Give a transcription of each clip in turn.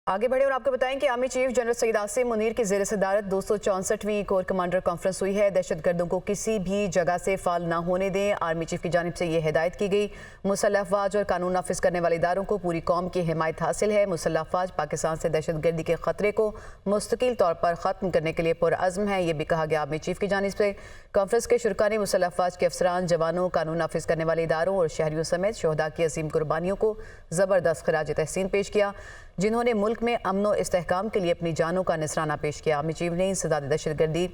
आगे बढ़े और आपको बताएं कि army chief general Saeed Asim Munir की ज़ेर सदारत 264वीं कोर कमांडर कॉन्फ्रेंस हुई है। दहशतगर्दों को किसी भी जगह से फाल ना होने दें। आर्मी चीफ की जानिब से ये हिदायत की गई। मुसल्लह अफवाज और कानून नाफिज करने वाले इदारों को पूरी कौम की हिमायत हासिल है। मुसल्लह अफवाज पाकिस्तान से दहशतगर्दी के खतरे को मुस्तकिल तौर पर ख़त्म करने के लिए पुरअज़्म है। ये भी कहा गया आर्मी चीफ की जानिब से। कॉन्फ्रेंस के शुरका ने मुसल्लह अफवाज के अफसरान, जवानों, कानून नाफिज करने वाले इदारों और शहरियों समेत शहदा की अजीम कुर्बानियों को ज़बरदस्त खराज तहसीन पेश किया, जिन्होंने मुल्क में अमन व इस्तेहकाम के लिए अपनी जानों का नजराना पेश किया। आर्मी चीफ ने इंसदाद दहशतगर्दी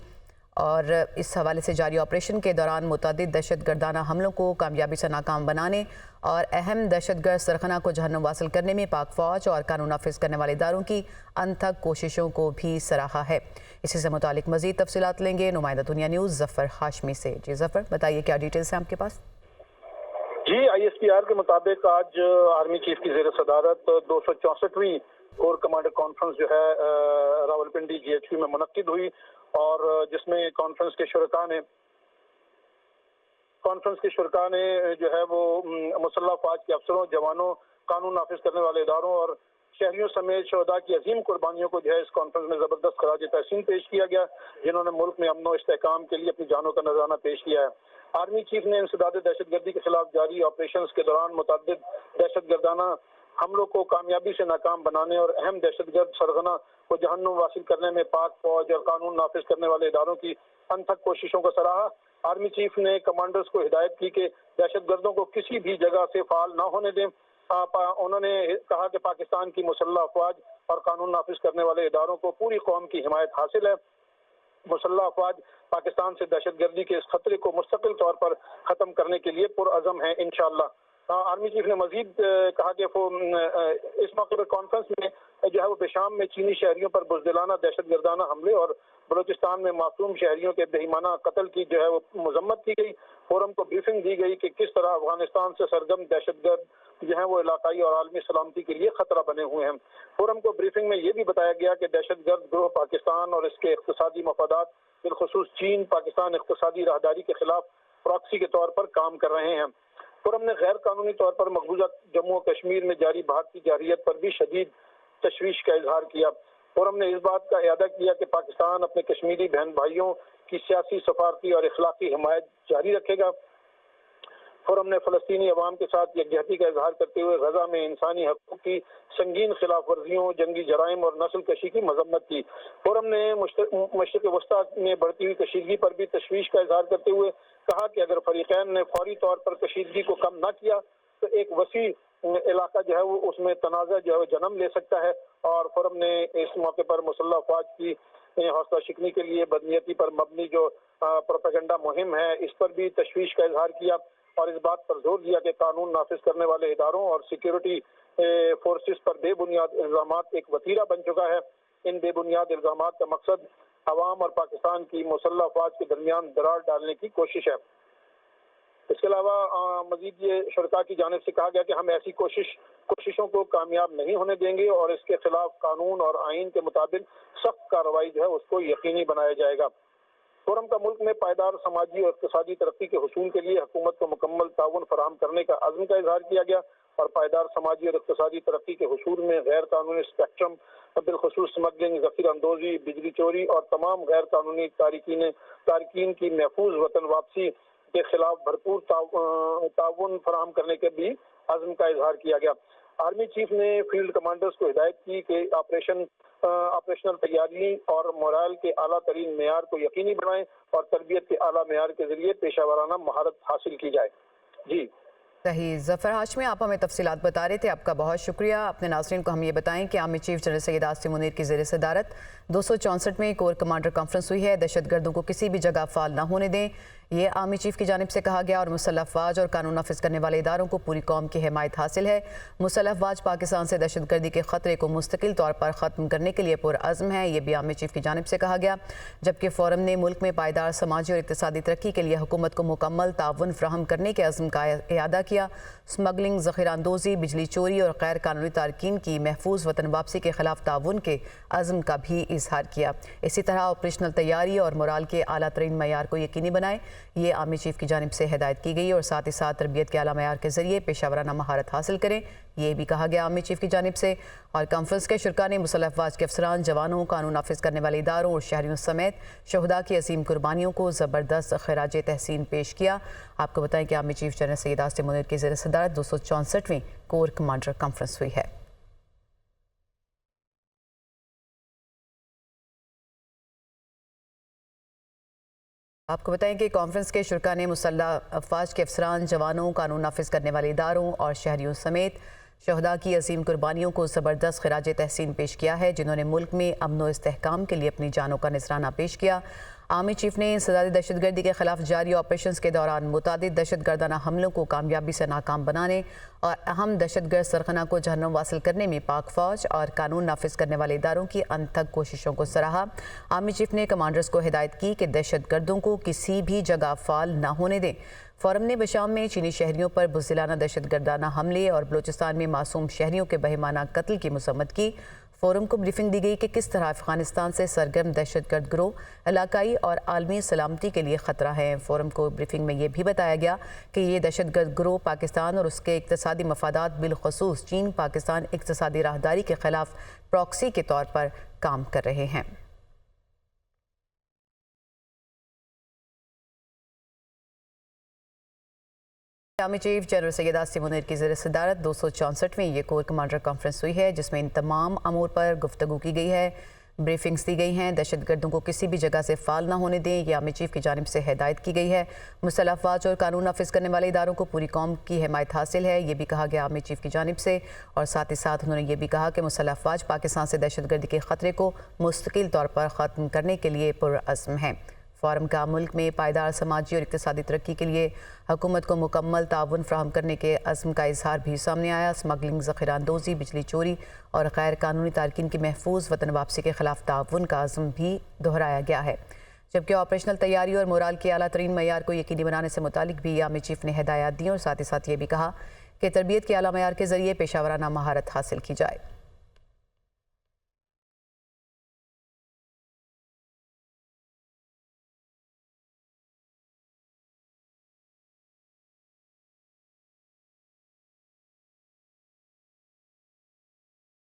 और इस हवाले से जारी ऑपरेशन के दौरान मुतअद्दिद दहशतगर्दाना हमलों को कामयाबी से नाकाम बनाने और अहम दहशतगर्द सरगना को जहन्नुम वासिल करने में पाक फौज और कानून नाफिज करने वाले इदारों की अनथक कोशिशों को भी सराहा है। इसी से मुतालिक मज़ीद तफसीलात लेंगे नुमाइंदा दुनिया न्यूज़ ज़फ़र हाशमी से। जी ज़फ़र, बताइए क्या डिटेल्स हैं आपके पास? जी, ISPR के मुताबिक आज आर्मी चीफ की ज़ेर सदारत 264वीं कोर कमांडर कॉन्फ्रेंस जो है रावलपिंडी GHQ में मुनक्किद हुई और जिसमें कॉन्फ्रेंस के शुरका ने जो है वो मुसल्लह अफवाज के अफसरों, जवानों, कानून नाफिज करने वाले इदारों और शहरियों समेत शहदा की अजीम कुर्बानियों को जो है इस कॉन्फ्रेंस में ज़बरदस्त खराज तहसीन पेश किया गया, जिन्होंने मुल्क में अमन व इस्तेहकाम के लिए अपनी जानों का नजराना पेश किया है। आर्मी चीफ ने इंसदाद दहशतगर्दी के खिलाफ जारी ऑपरेशन के दौरान मुतअद्दिद दहशतगर्दाना हमलों को कामयाबी से नाकाम बनाने और अहम दहशतगर्द सरगना को जहन्नुम वासिल करने में पाक फौज और कानून नाफिज करने वाले इदारों की अनथक कोशिशों को सराहा। आर्मी चीफ ने कमांडर्स को हिदायत की कि दहशतगर्दों को किसी भी जगह से फाल ना होने दें। उन्होंने कहा कि पाकिस्तान की मुसल्लह अफवाज और कानून नाफिज करने वाले इदारों को पूरी कौम की हिमायत हासिल है। मुसल्लह अफवाज पाकिस्तान से दहशतगर्दी के इस खतरे को मुस्तकिल तौर पर ख़त्म करने के लिए पुरअज़्म है इंशाअल्लाह। आर्मी चीफ ने मजीद कहा कि इस मौके पर कॉन्फ्रेंस में जो है वो बेशाम में चीनी शहरियों पर बुज़दिलाना दहशतगर्दाना हमले और बलूचिस्तान में मासूम शहरियों के बेईमाना कत्ल की जो है वो मजम्मत की गई। फोरम को ब्रीफिंग दी गई कि किस तरह अफगानिस्तान से सरगर्म दहशतगर्द जो है वो इलाकाई और आलमी सलामती के लिए खतरा बने हुए हैं। फोरम को ब्रीफिंग में ये भी बताया गया कि दहशतगर्द ग्रोह पाकिस्तान और इसके इक़्तिसादी मफादात, बिलखुसूस चीन, पाकिस्तान इक़्तिसादी राहदारी के खिलाफ प्रॉक्सी के तौर पर काम कर रहे हैं। फोरम ने गैर कानूनी तौर पर मकबूजा जम्मू और कश्मीर में जारी भारतीय जारहियत पर भी शदीद तशवीश का इजहार किया। फोरम ने इस बात का इरादा किया कि पाकिस्तान अपने कश्मीरी बहन भाइयों की सियासी, सफारती और इखलाकी हिमायत जारी रखेगा। फोरम ने फ़लस्तीनी अवाम के साथ यकजहती का इजहार करते हुए गजा में इंसानी हकूक़ की संगीन खिलाफ वर्जियों, जंगी जराइम और नस्ल कशी की मजम्मत की। फोरम ने मशरिक़ वस्ता में बढ़ती हुई कशीदगी पर भी तशवीश का इजहार करते हुए कहा कि अगर फरीक़ैन ने फौरी तौर पर कशीदगी को कम न किया तो एक वसी इलाका जो है वो उसमें तनाज़ा जो है जन्म ले सकता है। और फोरम ने इस मौके पर मुसल्लह अफवाज की हौसला शिकनी के लिए बदनीयती पर मबनी जो प्रोपेगेंडा मुहिम है इस पर भी तशवीश का इजहार किया और इस बात पर जोर दिया कि कानून नाफिज करने वाले इदारों और सिक्योरिटी फोर्सेस पर बेबुनियाद इल्ज़ामात एक वतीरा बन चुका है। इन बेबुनियाद इल्ज़ामात का मकसद अवाम और पाकिस्तान की मुसल्लह अफवाज के दरमियान दरार डालने की कोशिश है। इसके अलावा मजीद ये शुरका की जानिब से कहा गया कि हम ऐसी कोशिशों को कामयाब नहीं होने देंगे और इसके खिलाफ कानून और आइन के मुताबिक सख्त कार्रवाई जो है उसको यकीनी बनाया जाएगा। फोरम का मुल्क में पायदार समाजी और इक़्तिसादी तरक्की के हुसूल के लिए हुकूमत को मुकम्मल ताउन फराहम करने का अज़्म का इजहार किया गया और पायदार समाजी और इक़्तिसादी तरक्की के हुसूल में गैर कानूनी स्पेक्ट्रम, बिलखुसूस स्मगलिंग, ज़ख़ीरा अंदोज़ी, बिजली चोरी और तमाम गैर कानूनी तारकीन की महफूज वतन वापसी के खिलाफ भरपूर ताउन फराहम करने के भी अज़्म का इजहार किया गया। आर्मी चीफ ने फील्ड कमांडर्स को हिदायत की कि ऑपरेशनल तैयारी और मोरल के आला तरीन मेयार को यकीनी बनाएं और तरबियत के आला मेयार के जरिए पेशावराना महारत हासिल की जाए। जी सही, ज़फ़र हाशमी, आप हमें तफसीलात बता रहे थे, आपका बहुत शुक्रिया। अपने नाज़रीन को हम ये बताएं कि army chief general Saeed Asim Munir की ज़ेर सदारत 264वीं कोर कमांडर कॉन्फ्रेंस हुई है। दहशतगर्दों को किसी भी जगह फाल ना होने दें, ये आर्मी चीफ की जानिब से कहा गया और मुसल्लह अफवाज और कानून नाफिज करने वाले इदारों को पूरी कौम की हिमायत हासिल है। मुसल्लह अफवाज पाकिस्तान से दहशतगर्दी के खतरे को मुस्तकिल तौर पर ख़त्म करने के लिए पुरअज़्म है, ये भी आर्मी चीफ की जानिब से कहा गया। जबकि फोरम ने मुल्क में पायदार समाजी और इक़्तिसादी तरक्की के लिए हुकूमत को मुकम्मल ताउन फराहम करने के अज़्म का इरादा किया। स्मगलिंग, ज़ख़ीरा अंदोज़ी, बिजली चोरी और गैर कानूनी तारकीन की महफूज वतन वापसी के खिलाफ ताउन के अज़्म का भी इजहार किया। इसी तरह ऑपरेशनल तैयारी और मोरल के आला तरीन मयार को यकीनी बनाए। یہ آرمی چیف کی جانب سے ہدایت کی گئی اور ساتھ ہی ساتھ تربیت کے اعلیٰ معیار کے ذریعے پیشہ ورانہ مہارت حاصل کریں، یہ بھی کہا گیا آرمی چیف کی جانب سے۔ اور کانفرنس کے شرکاء نے مسلح افواج کے افسران، جوانوں، قانون نافذ کرنے والے اداروں اور شہریوں سمیت شہداء کی عظیم قربانیوں کو زبردست خراج تحسین پیش کیا۔ آپ کو بتائیں کہ army chief general Syed Asim Munir کی زیر صدارت 264ویں کور کمانڈر کانفرنس ہوئی ہے۔ آپ کو بتائیں کہ کانفرنس کے شرکاء نے مسلح افواج کے افسران، جوانوں، قانون نافذ کرنے والے اداروں اور شہریوں سمیت شہداء کی عظیم قربانیوں کو زبردست خراج تحسین پیش کیا ہے، جنہوں نے ملک میں امن و استحکام کے لیے اپنی جانوں کا نذرانہ پیش کیا۔ آرمی چیف نے انسداد دہشت گردی کے خلاف جاری آپریشنز کے دوران متعدد دہشت گردانہ حملوں کو کامیابی سے ناکام بنانے اور اہم دہشت گرد سرغنہ کو جہنم واصل کرنے میں پاک فوج اور قانون نافذ کرنے والے اداروں کی انتھک کوششوں کو سراہا۔ آرمی چیف نے کمانڈرز کو ہدایت کی کہ دہشت گردوں کو کسی بھی جگہ فعال نہ ہونے دیں۔ فورم نے بشام میں چینی شہریوں پر بزدلانہ دہشت گردانہ حملے اور بلوچستان میں معصوم شہریوں کے بہیمانہ قتل کی مذمت کی۔ فورم کو بریفنگ دی گئی کہ کس طرح افغانستان سے سرگرم دہشت گرد گروہ علاقائی اور عالمی سلامتی کے لیے خطرہ ہیں۔ فورم کو بریفنگ میں یہ بھی بتایا گیا کہ یہ دہشت گرد گروہ پاکستان اور اس کے اقتصادی مفادات بالخصوص چین پاکستان اقتصادی راہداری کے خلاف پراکسی کے طور پر کام کر رہے ہیں۔ Army chief general Syed Asim Munir کی زیر صدارت 264ویں یہ کور کمانڈر کانفرنس ہوئی ہے، جس میں ان تمام امور پر گفتگو کی گئی ہے، بریفنگز دی گئی ہیں۔ دہشت گردوں کو کسی بھی جگہ سے فعال نہ ہونے دیں، یہ آرمی چیف کی جانب سے ہدایت کی گئی ہے۔ مسلح افواج اور قانون نافذ کرنے والے اداروں کو پوری قوم کی حمایت حاصل ہے، یہ بھی کہا گیا آرمی چیف کی جانب سے۔ اور ساتھ ہی ساتھ انہوں نے یہ بھی کہا کہ مسلح افواج پاکستان سے دہشت گردی کے خطرے کو مستقل طور پر ختم کرنے کے لیے پرعزم ہیں۔ فورم کا ملک میں پائیدار سماجی اور اقتصادی ترقی کے لیے حکومت کو مکمل تعاون فراہم کرنے کے عزم کا اظہار بھی سامنے آیا۔ اسمگلنگ، ذخیرہ اندوزی، بجلی چوری اور غیر قانونی تارکین کی محفوظ وطن واپسی کے خلاف تعاون کا عزم بھی دہرایا گیا ہے، جبکہ آپریشنل تیاری اور مورال کے اعلیٰ ترین معیار کو یقینی بنانے سے متعلق بھی آرمی چیف نے ہدایات دیں اور ساتھ ہی ساتھ یہ بھی کہا کہ تربیت کے اعلیٰ معیار کے ذریعے پیشہ ورانہ مہارت حاصل کی جائے۔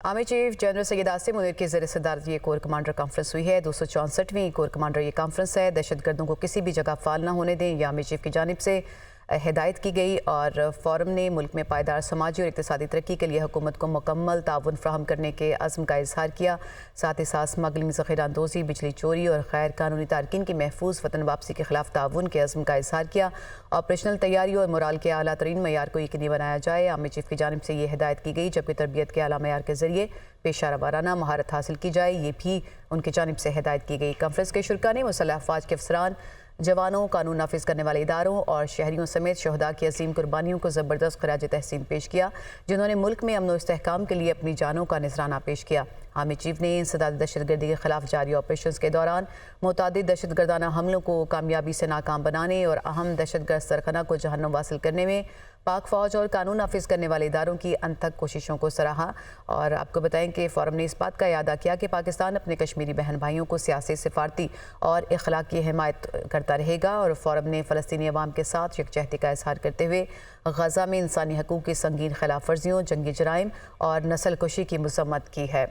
Army chief general Syed Asim Munir کی زیر صدارت یہ کور کمانڈر کانفرنس ہوئی ہے۔ 264ویں کور کمانڈر یہ کانفرنس ہے۔ دہشت گردوں کو کسی بھی جگہ فعال نہ ہونے دیں، یہ آرمی چیف کی جانب سے ہدایت کی گئی اور فورم نے ملک میں پائیدار سماجی اور اقتصادی ترقی کے لیے حکومت کو مکمل تعاون فراہم کرنے کے عزم کا اظہار کیا۔ ساتھ ہی ساتھ اسمگلنگ، ذخیرہ اندوزی، بجلی چوری اور غیر قانونی تارکین کی محفوظ وطن واپسی کے خلاف تعاون کے عزم کا اظہار کیا۔ آپریشنل تیاری اور مورال کے اعلیٰ ترین معیار کو یقینی بنایا جائے، آرمی چیف کی جانب سے یہ ہدایت کی گئی، جبکہ تربیت کے اعلیٰ معیار کے ذریعے پیشہ ورانہ مہارت حاصل کی جائے، یہ بھی ان کی جانب سے ہدایت کی گئی۔ کانفرنس کے شرکاء نے مسلح افواج کے افسران، جوانوں، قانون نافذ کرنے والے اداروں اور شہریوں سمیت شہداء کی عظیم قربانیوں کو زبردست خراج تحسین پیش کیا، جنہوں نے ملک میں امن و استحکام کے لیے اپنی جانوں کا نذرانہ پیش کیا۔ آرمی چیف نے انسداد دہشت گردی کے خلاف جاری آپریشنز کے دوران متعدد دہشت گردانہ حملوں کو کامیابی سے ناکام بنانے اور اہم دہشت گرد سرغنہ کو جہنم واصل کرنے میں پاک فوج اور قانون نافذ کرنے والے اداروں کی انتھک کوششوں کو سراہا۔ اور آپ کو بتائیں کہ فورم نے اس بات کا اعادہ کیا کہ پاکستان اپنے کشمیری بہن بھائیوں کو سیاسی، سفارتی اور اخلاقی حمایت کرتا رہے گا، اور فورم نے فلسطینی عوام کے ساتھ یکجہتی کا اظہار کرتے ہوئے غزہ میں انسانی حقوق کی سنگین خلاف ورزیوں، جنگی جرائم اور نسل کشی کی مذمت کی ہے۔